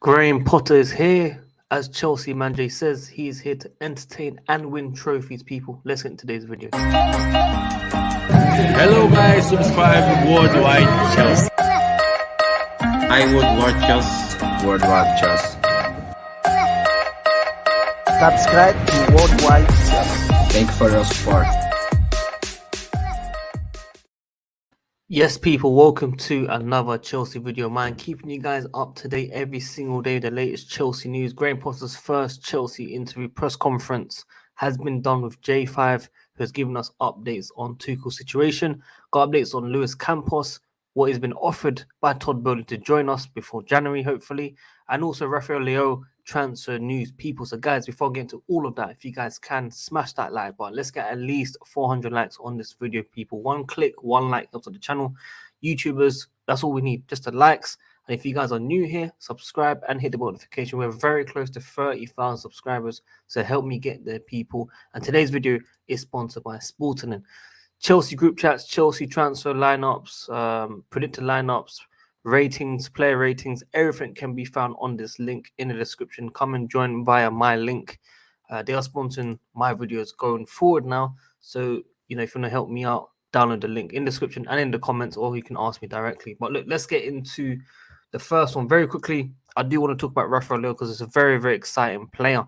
Graham Potter is here. As Chelsea Manjay says, he is here to entertain and win trophies, people. Let's get into today's video. Hello guys, subscribe to WorldWideChels. Hi WorldWideChels. WorldWideChels. Subscribe to WorldWideChels. Thank you for your support. Yes, people, welcome to another Chelsea video. Man, keeping you guys up to date every single day with the latest Chelsea news. Graham Potter's first Chelsea interview press conference has been done with J5, who has given us updates on Tuchel's situation. Got updates on Luis Campos, what has been offered by Todd Bowley to join us before January, hopefully, and also Rafael Leao transfer news, people. So guys, before I get into all of that, if you guys can smash that like button, let's get at least 400 likes on this video, people. One click, one like helps on the channel. YouTubers, that's all we need, just the likes. And if you guys are new here, subscribe and hit the notification. We're very close to 30,000 subscribers, so help me get there, people. And today's video is sponsored by Sporting. Chelsea group chats, Chelsea transfer lineups, predicted lineups, ratings, player ratings, everything can be found on this link in the description. Come and join via my link. They are sponsoring my videos going forward now. So, if you want to help me out, download the link in the description and in the comments, or you can ask me directly. But look, let's get into the first one very quickly. I do want to talk about Rafael Leao because it's a very, very exciting player.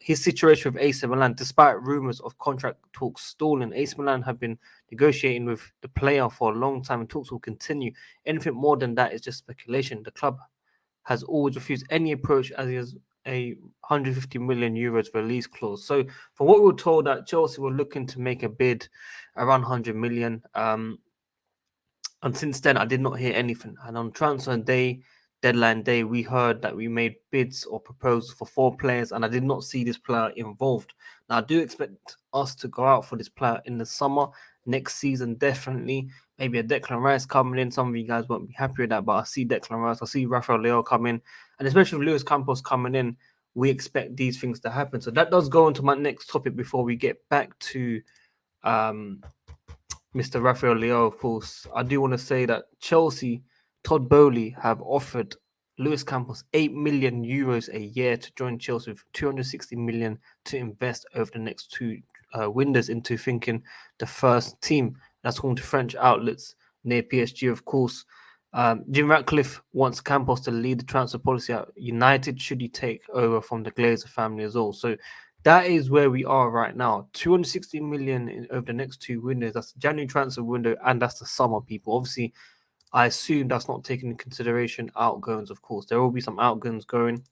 His situation with AC Milan, despite rumours of contract talks stalling, AC Milan have been negotiating with the player for a long time and talks will continue. Anything more than that is just speculation. The club has always refused any approach as he has a 150 million euros release clause. So from what we were told, that Chelsea were looking to make a bid around 100 million. And since then, I did not hear anything. And on transfer deadline day, we heard that we made bids or proposals for 4 players, and I did not see this player involved. Now, I do expect us to go out for this player in the summer, next season, definitely. Maybe a Declan Rice coming in. Some of you guys won't be happy with that, but I see Declan Rice, I see Rafael Leao come in, and especially with Luis Campos coming in, we expect these things to happen. So that does go into my next topic before we get back to Mr. Rafael Leao, of course. I do want to say that Chelsea, Todd Bowley, have offered Luis Campos 8 million euros a year to join Chelsea, with 260 million to invest over the next 2 windows into thinking the first team. That's according to French outlets near PSG, of course. Jim Ratcliffe wants Campos to lead the transfer policy at United should he take over from the Glazer family as well. So that is where we are right now. 260 million over the next 2 windows. That's the January transfer window, and that's the summer, people. Obviously, I assume that's not taking into consideration outgoings, of course. There will be some outgoings going,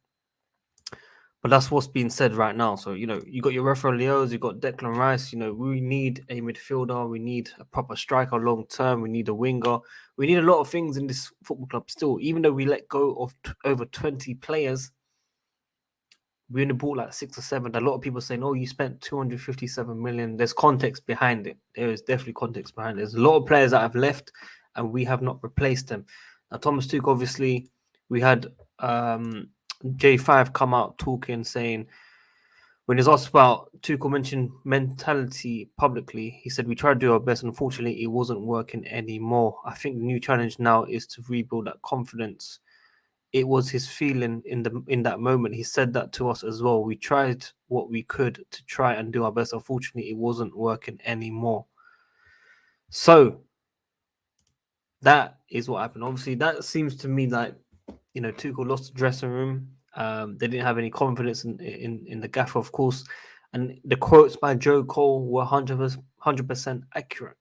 but that's what's being said right now. So, you got your Rafael Leaos, you got Declan Rice. We need a midfielder. We need a proper striker long term. We need a winger. We need a lot of things in this football club still. Even though we let go of over 20 players, we only bought like 6 or 7. A lot of people saying, oh, you spent 257 million. There's context behind it. There is definitely context behind it. There's a lot of players that have left and we have not replaced them. Now, Thomas Tuchel, obviously, we had J5 come out talking, saying, when he's asked about Tuchel mentioned mentality publicly, he said, we tried to do our best. Unfortunately, it wasn't working anymore. I think the new challenge now is to rebuild that confidence. It was his feeling in that moment. He said that to us as well. We tried what we could to try and do our best. Unfortunately, it wasn't working anymore. So that is what happened. Obviously, that seems to me like, Tuchel lost the dressing room. They didn't have any confidence in the gaffer, of course. And the quotes by Joe Cole were 100% accurate,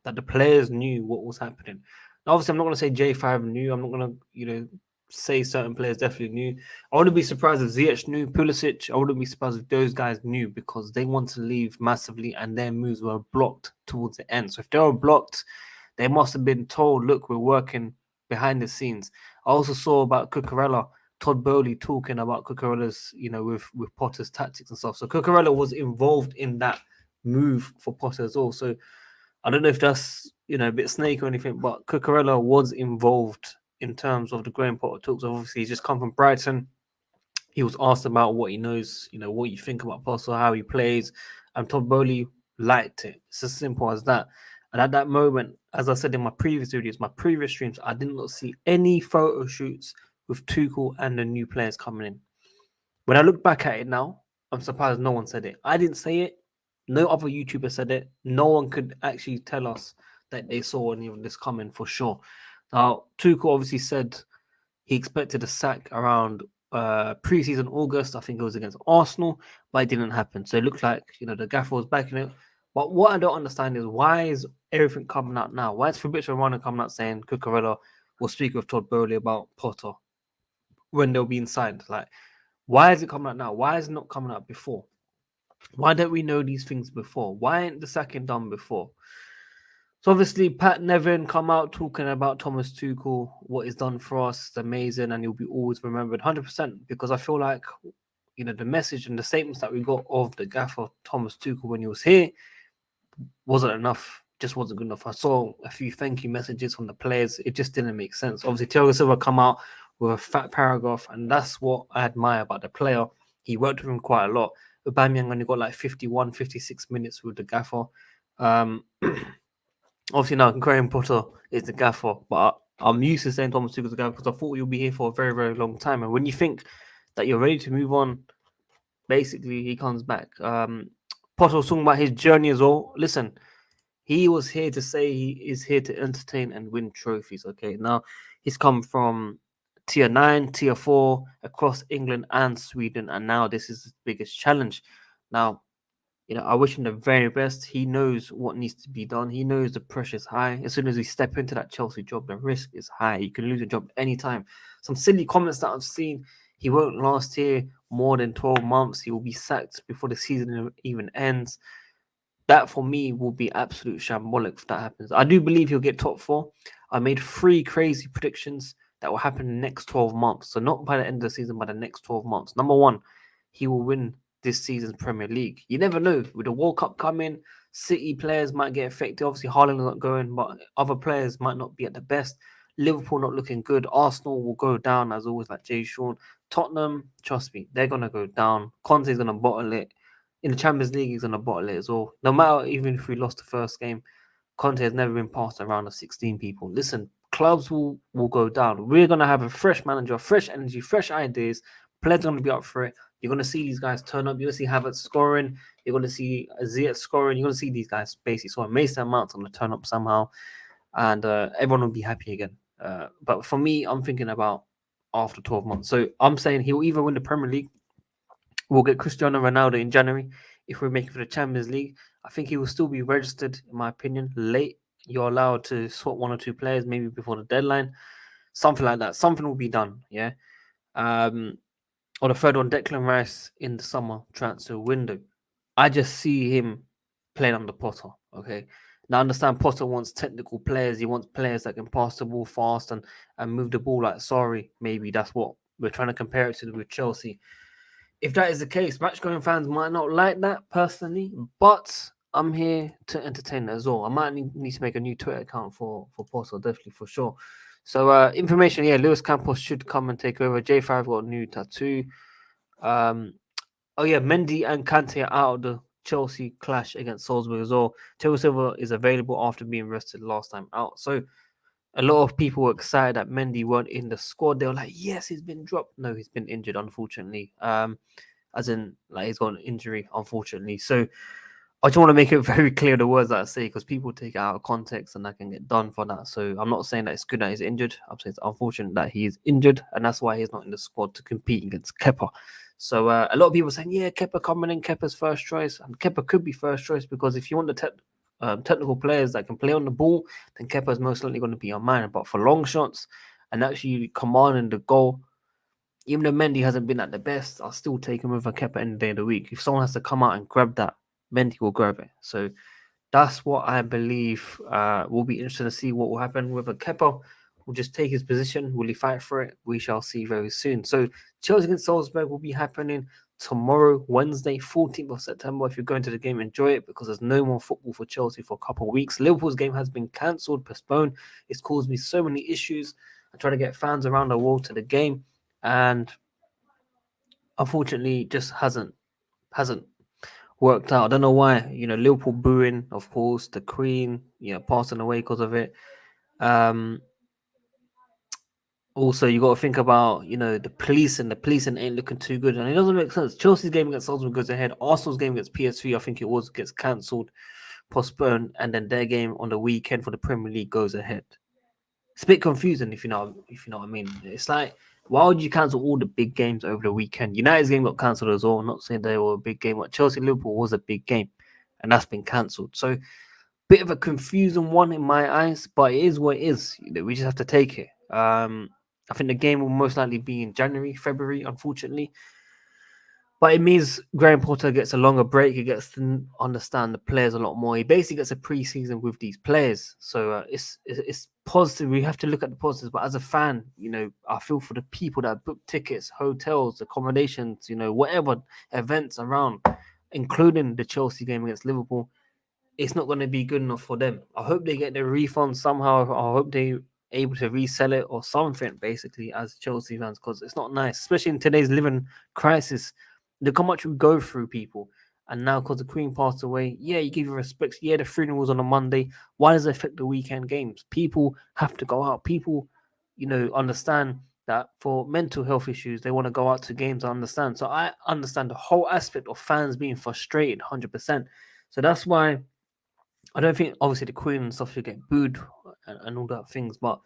that the players knew what was happening. Now, obviously, I'm not going to say J5 knew. I'm not going to, say certain players definitely knew. I wouldn't be surprised if Ziyech knew, Pulisic. I wouldn't be surprised if those guys knew, because they want to leave massively and their moves were blocked towards the end. So if they were blocked, they must have been told, look, we're working behind the scenes. I also saw about Cucurella, Todd Bowley talking about Cucurella's, with Potter's tactics and stuff. So Cucurella was involved in that move for Potter as well. So I don't know if that's, a bit snake or anything, but Cucurella was involved in terms of the Graham Potter talks. Obviously, he's just come from Brighton. He was asked about what he knows, what you think about Potter, how he plays, and Todd Bowley liked it. It's as simple as that. And at that moment, as I said in my previous videos, my previous streams, I did not see any photo shoots with Tuchel and the new players coming in. When I look back at it now, I'm surprised no one said it. I didn't say it. No other YouTuber said it. No one could actually tell us that they saw any of this coming for sure. Now, Tuchel obviously said he expected a sack around preseason August. I think it was against Arsenal, but it didn't happen. So it looked like the gaffer was backing it. But what I don't understand is why is everything coming out now? Why is Fabrizio Romano coming out saying Cucurella will speak with Todd Bowley about Potter when they'll be signed? Like, why is it coming out now? Why is it not coming out before? Why don't we know these things before? Why ain't the sacking done before? So obviously, Pat Nevin come out talking about Thomas Tuchel, what he's done for us, it's amazing, and he'll be always remembered 100%. Because I feel like the message and the statements that we got of the gaffer Thomas Tuchel when he was here wasn't enough. Just wasn't good enough. I saw a few thank you messages from the players. It just didn't make sense. Obviously, Thiago Silva come out with a fat paragraph, and that's what I admire about the player. He worked with him quite a lot. Aubameyang only got like 51, 56 minutes with the gaffer. Obviously, now Graham Potter is the gaffer, but I'm used to saying Thomas Tuchel's the gaffer because I thought you'll be here for a very, very long time. And when you think that you're ready to move on, basically he comes back. Potter was talking about his journey as well. Listen, he was here to say he is here to entertain and win trophies. Okay, now he's come from tier 9, tier 4 across England and Sweden, and now this is his biggest challenge. Now, I wish him the very best. He knows what needs to be done. He knows the pressure is high. As soon as we step into that Chelsea job, the risk is high. You can lose your job anytime. Some silly comments that I've seen. He won't last here more than 12 months. He will be sacked before the season even ends. That for me will be absolute shambolic if that happens. I do believe he'll get top 4. I made 3 crazy predictions that will happen in the next 12 months. So not by the end of the season, but the next 12 months. Number 1, he will win this season's Premier League. You never know. With the World Cup coming, City players might get affected. Obviously, Haaland's not going, but other players might not be at the best. Liverpool not looking good. Arsenal will go down as always, like Jay Sean. Tottenham, trust me, they're gonna go down. Conte's gonna bottle it. In the Champions League, he's gonna bottle it as well. No matter even if we lost the first game, Conte has never been past a round of 16 people. Listen, clubs will go down. We're gonna have a fresh manager, fresh energy, fresh ideas. Players are gonna be up for it. You're going to see these guys turn up. You're going to see Havertz scoring. You're going to see Ziyech scoring. You're going to see these guys basically. So Mason Mount's going to turn up somehow. And everyone will be happy again. But for me, I'm thinking about after 12 months. So I'm saying he'll either win the Premier League. We'll get Cristiano Ronaldo in January. If we're making for the Champions League, I think he will still be registered, in my opinion, late. You're allowed to swap 1 or 2 players, maybe before the deadline. Something like that. Something will be done, yeah? Or the third one, Declan Rice in the summer transfer window. I just see him playing under Potter. Okay. Now I understand Potter wants technical players. He wants players that can pass the ball fast and move the ball like sorry. Maybe that's what we're trying to compare it to with Chelsea. If that is the case, match-going fans might not like that personally, but I'm here to entertain as well. I might need to make a new Twitter account for Potter, definitely for sure. So information, Lewis Campos should come and take over. J5 got a new tattoo. Mendy and Kante are out of the Chelsea clash against Salzburg as well. Thiago Silva is available after being rested last time out. So a lot of people were excited that Mendy weren't in the squad. They were like, yes, he's been dropped. No, he's been injured, unfortunately. As in, like, he's got an injury, unfortunately. So I just want to make it very clear the words that I say because people take it out of context and I can get done for that. So I'm not saying that it's good that he's injured. I'm saying it's unfortunate that he is injured and that's why he's not in the squad to compete against Kepa. So a lot of people are saying, yeah, Kepa coming in, Kepa's first choice. And Kepa could be first choice because if you want the technical players that can play on the ball, then Kepa is most likely going to be your man. But for long shots and actually commanding the goal, even though Mendy hasn't been at the best, I'll still take him over Kepa any day of the week. If someone has to come out and grab that, Mendy will grab it. So that's what I believe will be interesting to see what will happen with a Kepa. Will just take his position. Will he fight for it? We shall see very soon. So Chelsea against Salzburg will be happening tomorrow, Wednesday, 14th of September. If you're going to the game, enjoy it because there's no more football for Chelsea for a couple of weeks. Liverpool's game has been cancelled, postponed. It's caused me so many issues. I try to get fans around the world to the game, and unfortunately, just hasn't worked out. I don't know why. Liverpool booing, of course, the Queen, passing away because of it. Also, you got to think about, the policing. The policing ain't looking too good, and it doesn't make sense. Chelsea's game against Arsenal goes ahead. Arsenal's game against PSV, I think it was, gets cancelled, postponed, and then their game on the weekend for the Premier League goes ahead. It's a bit confusing, if you know what I mean. It's like, why would you cancel all the big games over the weekend? United's game got cancelled as well. I'm not saying they were a big game, but Chelsea Liverpool was a big game, and that's been cancelled. So, bit of a confusing one in my eyes, but it is what it is. We just have to take it. I think the game will most likely be in January, February, unfortunately. But it means Graham Potter gets a longer break. He gets to understand the players a lot more. He basically gets a preseason with these players. So it's positive. We have to look at the positives. But as a fan, I feel for the people that book tickets, hotels, accommodations, whatever events around, including the Chelsea game against Liverpool. It's not going to be good enough for them. I hope they get their refund somehow. I hope they able to resell it or something, basically, as Chelsea fans, because it's not nice, especially in today's living crisis. Look how much we go through, people. And now, because the Queen passed away, yeah, you give your respects. Yeah, the funeral was on a Monday. Why does it affect the weekend games? People have to go out. People, understand that for mental health issues, they want to go out to games. I understand. So I understand the whole aspect of fans being frustrated 100%. So that's why I don't think, obviously, the Queen and stuff should get booed and all that things, but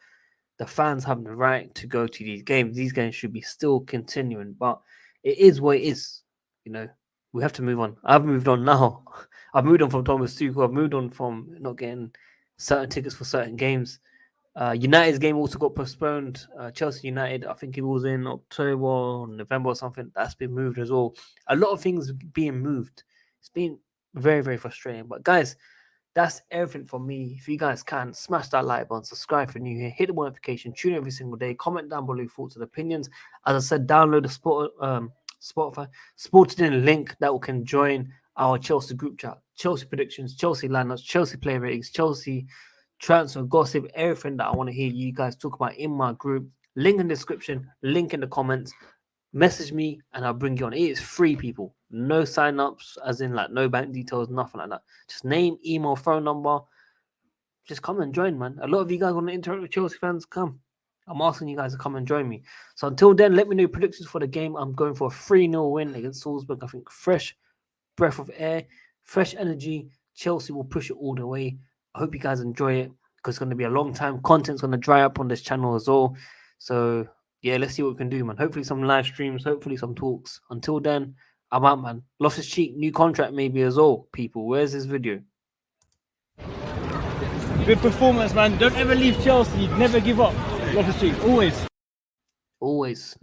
the fans have the right to go to these games. These games should be still continuing, but it is what it is. We have to move on. I've moved on now. I've moved on from Thomas Tuchel. I've moved on from not getting certain tickets for certain games. United's game also got postponed. Chelsea United, I think it was in October or November or something. That's been moved as well. A lot of things being moved. It's been very, very frustrating. But guys, that's everything from me. If you guys can, smash that like button, subscribe for new here, hit the notification, tune every single day, comment down below your thoughts and opinions. As I said, download the Spotify Sporting link that can join our Chelsea group chat. Chelsea predictions, Chelsea lineups, Chelsea player ratings, Chelsea transfer gossip, everything that I want to hear you guys talk about in my group. Link in the description, link in the comments. Message me and I'll bring you on. It is free, people. No sign-ups, as in like no bank details, nothing like that. Just name, email, phone number. Just come and join, man. A lot of you guys want to interact with Chelsea fans. Come. I'm asking you guys to come and join me. So until then, let me know your predictions for the game. I'm going for a 3-0 win against Salzburg. I think fresh breath of air, fresh energy. Chelsea will push it all the way. I hope you guys enjoy it because it's going to be a long time. Content's going to dry up on this channel as well. So yeah, let's see what we can do, man. Hopefully some live streams, hopefully some talks. Until then, I'm out, man. Loftus Cheek, new contract maybe as well, people. Where's this video? Good performance, man. Don't ever leave Chelsea. Never give up. Loftus Cheek, always. Always.